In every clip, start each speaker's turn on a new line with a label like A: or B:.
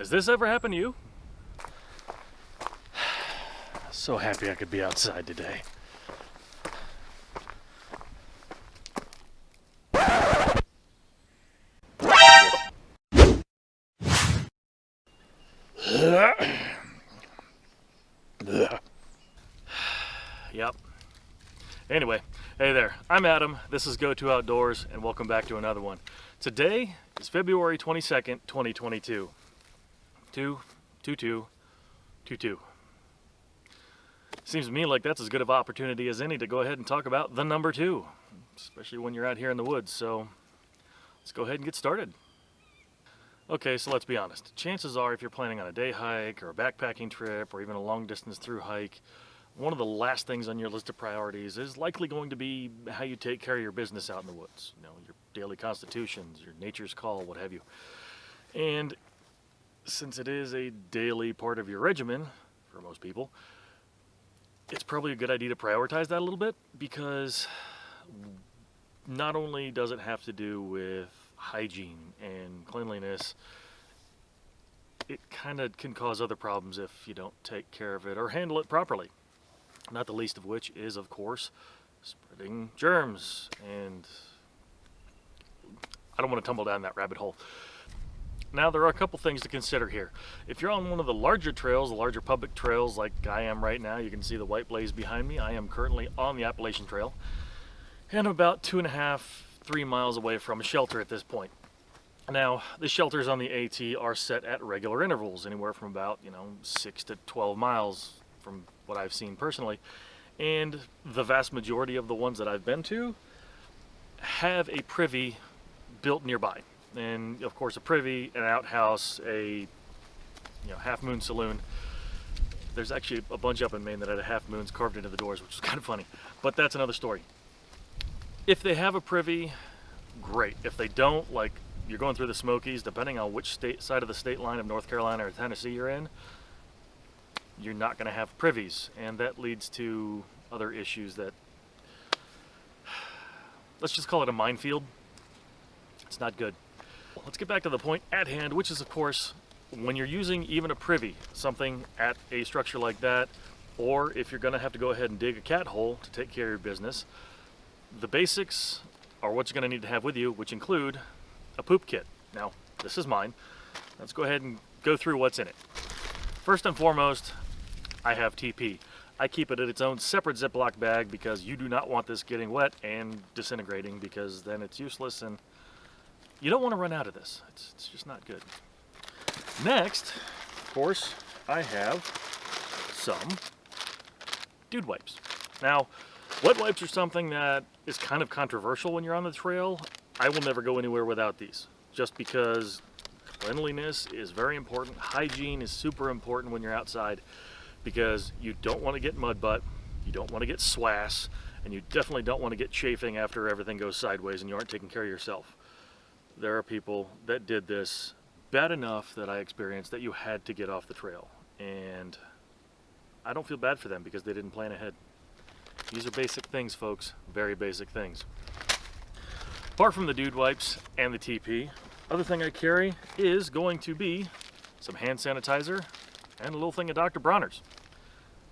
A: Has this ever happened to you? So happy I could be outside today. Yep. Anyway, hey there, I'm Adam, this is Go To Outdoors, and welcome back to another one. Today is February 22nd, 2022. 2-2-2-2. Seems to me like that's as good of an opportunity as any to go ahead and talk about the number 2, especially when you're out here in the woods, so let's go ahead and get started. Okay, so let's be honest. Chances are if you're planning on a day hike or a backpacking trip or even a long distance through hike, one of the last things on your list of priorities is likely going to be how you take care of your business out in the woods. You know, your daily constitutions, your nature's call, what have you. And since it is a daily part of your regimen for most people, it's probably a good idea to prioritize that a little bit, because not only does it have to do with hygiene and cleanliness, it kind of can cause other problems if you don't take care of it or handle it properly. Not the least of which is, of course, spreading germs. And I don't want to tumble down that rabbit hole. Now, there are a couple things to consider here. If you're on one of the larger trails, the larger public trails like I am right now, you can see the white blaze behind me. I am currently on the Appalachian Trail, and I'm about 2.5-3 miles away from a shelter at this point. Now, the shelters on the AT are set at regular intervals, anywhere from about 6 to 12 miles from what I've seen personally, and the vast majority of the ones that I've been to have a privy built nearby. And of course, a privy, an outhouse, a half moon saloon. There's actually a bunch up in Maine that had half moons carved into the doors, which is kind of funny, but that's another story. If they have a privy, great. If they don't, like you're going through the Smokies, depending on which side of the state line of North Carolina or Tennessee you're in, you're not going to have privies, and that leads to other issues that, let's just call it a minefield. It's not good. Let's get back to the point at hand, which is, of course, when you're using even a privy, something at a structure like that, or if you're going to have to go ahead and dig a cat hole to take care of your business, the basics are what you're going to need to have with you, which include a poop kit. Now, this is mine. Let's go ahead and go through what's in it. First and foremost, I have TP. I keep it in its own separate Ziploc bag because you do not want this getting wet and disintegrating, because then it's useless and you don't want to run out of this. It's just not good. Next, of course, I have some dude wipes. Now, wet wipes are something that is kind of controversial when you're on the trail. I will never go anywhere without these, just because cleanliness is very important. Hygiene is super important when you're outside, because you don't want to get mud butt, you don't want to get swass, and you definitely don't want to get chafing after everything goes sideways and you aren't taking care of yourself. There are people that did this bad enough that I experienced that you had to get off the trail, and I don't feel bad for them because they didn't plan ahead. These are basic things, folks, very basic things. Apart from the dude wipes and the TP, other thing I carry is going to be some hand sanitizer and a little thing of Dr. Bronner's.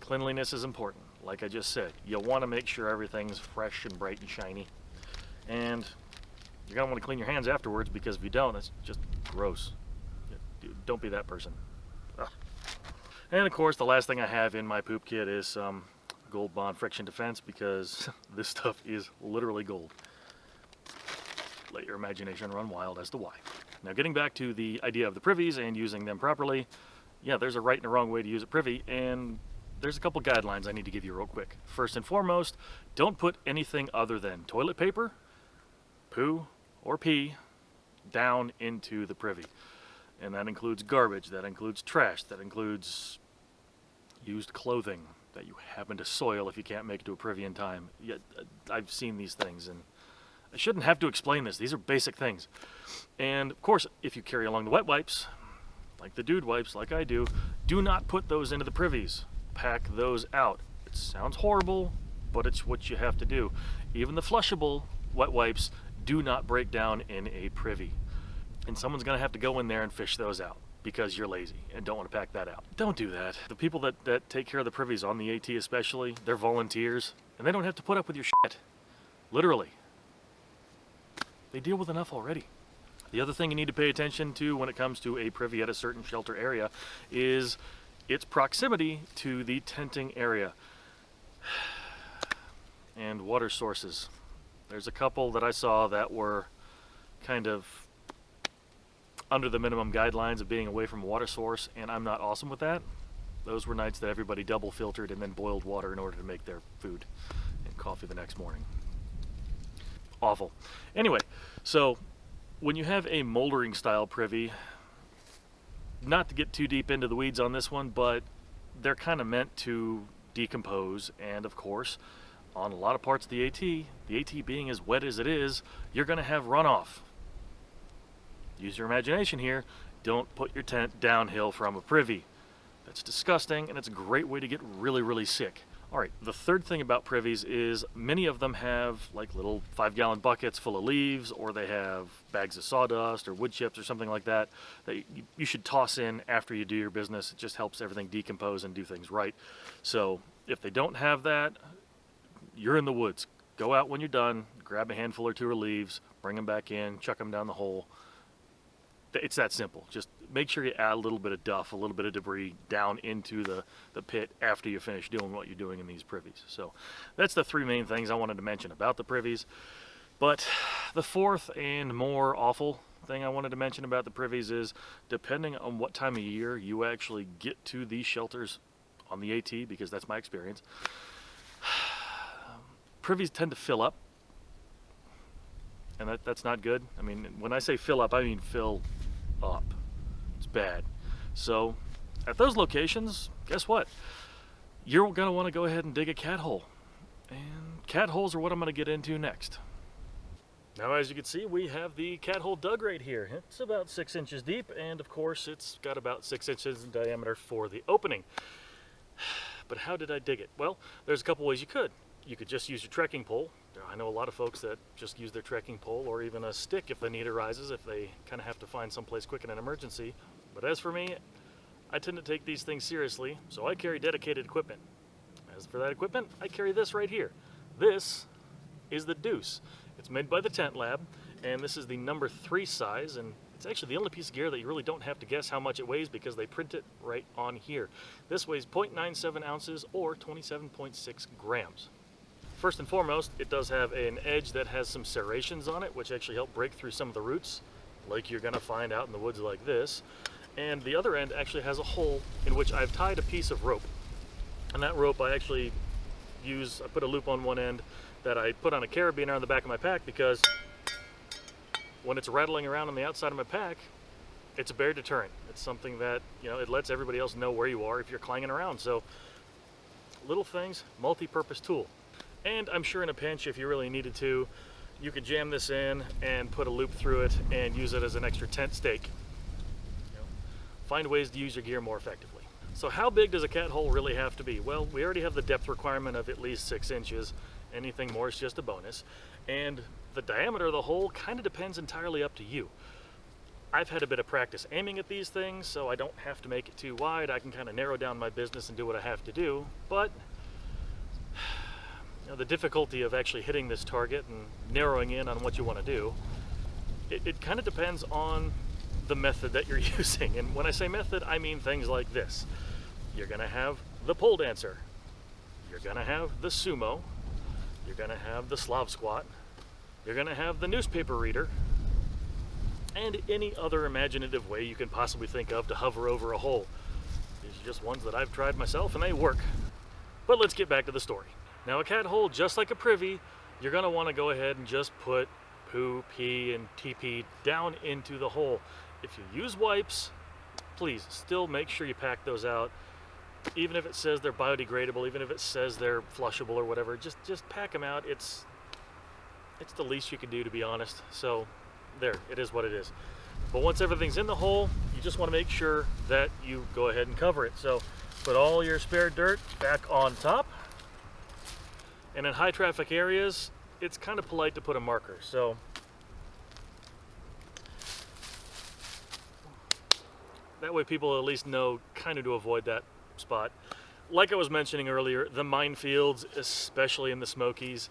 A: Cleanliness is important. Like I just said, you want to make sure everything's fresh and bright and shiny, and you're going to want to clean your hands afterwards, because if you don't, it's just gross. Don't be that person. Ugh. And of course, the last thing I have in my poop kit is some Gold Bond friction defense, because this stuff is literally gold. Let your imagination run wild as to why. Now, getting back to the idea of the privies and using them properly, yeah, there's a right and a wrong way to use a privy, and there's a couple guidelines I need to give you real quick. First and foremost, don't put anything other than toilet paper, poo, or pee down into the privy. And that includes garbage, that includes trash, that includes used clothing that you happen to soil if you can't make it to a privy in time. Yet, I've seen these things, and I shouldn't have to explain this. These are basic things. And of course, if you carry along the wet wipes, like the dude wipes, like I do not put those into the privies. Pack those out. It sounds horrible, but it's what you have to do. Even the flushable wet wipes do not break down in a privy, and someone's going to have to go in there and fish those out. because you're lazy and don't want to pack that out. Don't do that. The people that take care of the privies on the AT especially, they're volunteers, and they don't have to put up with your shit. Literally. They deal with enough already. The other thing you need to pay attention to when it comes to a privy at a certain shelter area is its proximity to the tenting area and water sources. There's a couple that I saw that were kind of under the minimum guidelines of being away from a water source, and I'm not awesome with that. Those were nights that everybody double filtered and then boiled water in order to make their food and coffee the next morning. Awful. Anyway, so when you have a moldering style privy, not to get too deep into the weeds on this one, but they're kind of meant to decompose, and of course, on a lot of parts of the AT being as wet as it is, you're going to have runoff. Use your imagination here. Don't put your tent downhill from a privy. That's disgusting, and it's a great way to get really, really sick. All right, the third thing about privies is many of them have like little 5-gallon buckets full of leaves, or they have bags of sawdust or wood chips or something like that that you should toss in after you do your business. It just helps everything decompose and do things right. So if they don't have that, you're in the woods. Go out when you're done, grab a handful or two of leaves, bring them back in, chuck them down the hole. It's that simple. Just make sure you add a little bit of duff, a little bit of debris down into the pit after you finish doing what you're doing in these privies. So that's the three main things I wanted to mention about the privies. But the fourth and more awful thing I wanted to mention about the privies is, depending on what time of year you actually get to these shelters on the AT, because that's my experience, privies tend to fill up. And that's not good. I mean, when I say fill up, I mean fill up. It's bad. So at those locations, guess what? You're going to want to go ahead and dig a cat hole. And cat holes are what I'm going to get into next. Now, as you can see, we have the cat hole dug right here. It's about 6 inches deep, and of course, it's got about 6 inches in diameter for the opening. But how did I dig it? Well, there's a couple ways you could. You could just use your trekking pole. I know a lot of folks that just use their trekking pole, or even a stick if the need arises, if they kind of have to find someplace quick in an emergency. But as for me, I tend to take these things seriously, so I carry dedicated equipment. As for that equipment, I carry this right here. This is the Deuce. It's made by the Tent Lab, and this is the number 3 size, and it's actually the only piece of gear that you really don't have to guess how much it weighs because they print it right on here. This weighs 0.97 ounces or 27.6 grams. First and foremost, it does have an edge that has some serrations on it, which actually help break through some of the roots, like you're going to find out in the woods like this. And the other end actually has a hole in which I've tied a piece of rope. And that rope I actually I put a loop on one end that I put on a carabiner on the back of my pack, because when it's rattling around on the outside of my pack, it's a bear deterrent. It's something that, it lets everybody else know where you are if you're clanging around. So little things, multi-purpose tool. And I'm sure in a pinch, if you really needed to, you could jam this in and put a loop through it and use it as an extra tent stake. Find ways to use your gear more effectively. So how big does a cat hole really have to be? Well, we already have the depth requirement of at least 6 inches. Anything more is just a bonus. And the diameter of the hole kind of depends entirely up to you. I've had a bit of practice aiming at these things, so I don't have to make it too wide. I can kind of narrow down my business and do what I have to do. But the difficulty of actually hitting this target and narrowing in on what you want to do, it kind of depends on the method that you're using. And when I say method, I mean things like this. You're going to have the pole dancer. You're going to have the sumo. You're going to have the Slav squat. You're going to have the newspaper reader. And any other imaginative way you can possibly think of to hover over a hole. These are just ones that I've tried myself, and they work. But let's get back to the story. Now, a cat hole, just like a privy, you're going to want to go ahead and just put poo, pee, and TP down into the hole. If you use wipes, please still make sure you pack those out. Even if it says they're biodegradable, even if it says they're flushable or whatever, just pack them out. It's the least you can do, to be honest. So there, it is what it is. But once everything's in the hole, you just want to make sure that you go ahead and cover it. So put all your spare dirt back on top. And in high traffic areas, it's kind of polite to put a marker. So That way people at least know kind of to avoid that spot. Like I was mentioning earlier, the minefields, especially in the Smokies,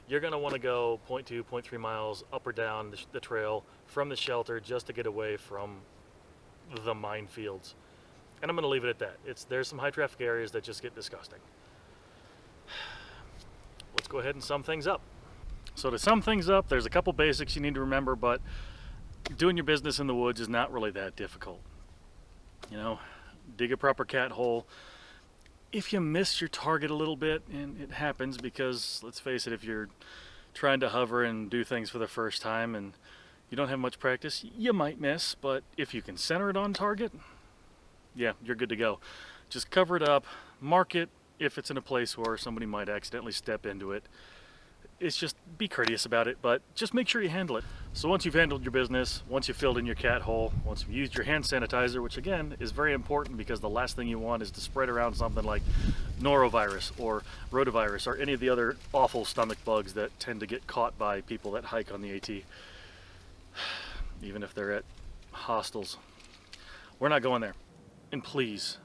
A: you're going to want to go 0.2, 0.3 miles up or down the trail from the shelter just to get away from the minefields. And I'm going to leave it at that. There's some high traffic areas that just get disgusting. Let's go ahead and sum things up. So to sum things up, there's a couple basics you need to remember, but doing your business in the woods is not really that difficult. You know, dig a proper cat hole. If you miss your target a little bit, and it happens because, let's face it, if you're trying to hover and do things for the first time and you don't have much practice, you might miss, but if you can center it on target, yeah, you're good to go. Just cover it up, mark it if it's in a place where somebody might accidentally step into it. It's just be courteous about it, but just make sure you handle it. So once you've handled your business, once you've filled in your cat hole, once you've used your hand sanitizer, which again is very important because the last thing you want is to spread around something like norovirus or rotavirus or any of the other awful stomach bugs that tend to get caught by people that hike on the AT, even if they're at hostels. We're not going there. And please,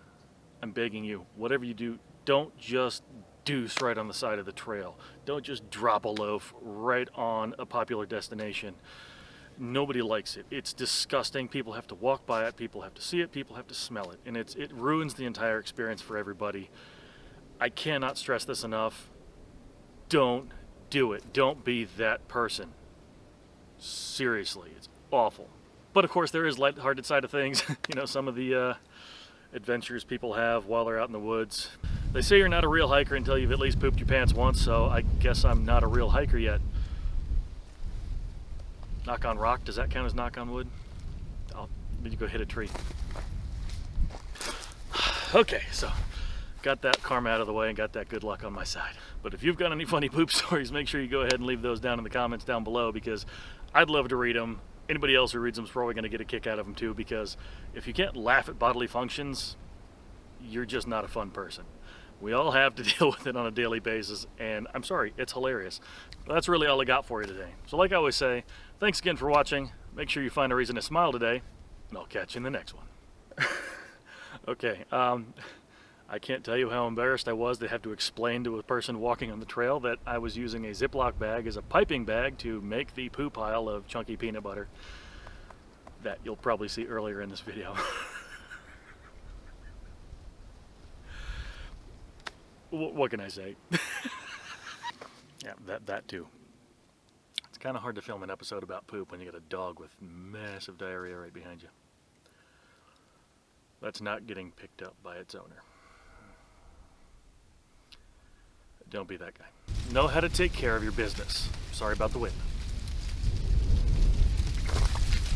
A: I'm begging you, whatever you do, don't just deuce right on the side of the trail. Don't just drop a loaf right on a popular destination. Nobody likes it. It's disgusting. People have to walk by it, people have to see it, people have to smell it, and it ruins the entire experience for everybody. I cannot stress this enough. Don't do it. Don't be that person. Seriously, it's awful. But of course there is lighthearted side of things. You know, some of the adventures people have while they're out in the woods. They say you're not a real hiker until you've at least pooped your pants once, so I guess I'm not a real hiker yet. Knock on rock, does that count as knock on wood? I'll need to go hit a tree. Okay, so got that karma out of the way and got that good luck on my side. But if you've got any funny poop stories, make sure you go ahead and leave those down in the comments down below because I'd love to read them. Anybody else who reads them is probably going to get a kick out of them too, because if you can't laugh at bodily functions, you're just not a fun person. We all have to deal with it on a daily basis, and I'm sorry, it's hilarious. But that's really all I got for you today. So like I always say, thanks again for watching. Make sure you find a reason to smile today, and I'll catch you in the next one. Okay, I can't tell you how embarrassed I was to have to explain to a person walking on the trail that I was using a Ziploc bag as a piping bag to make the poo pile of chunky peanut butter that you'll probably see earlier in this video. What can I say? Yeah, that too. It's kind of hard to film an episode about poop when you got a dog with massive diarrhea right behind you. That's not getting picked up by its owner. Don't be that guy. Know how to take care of your business. Sorry about the wind.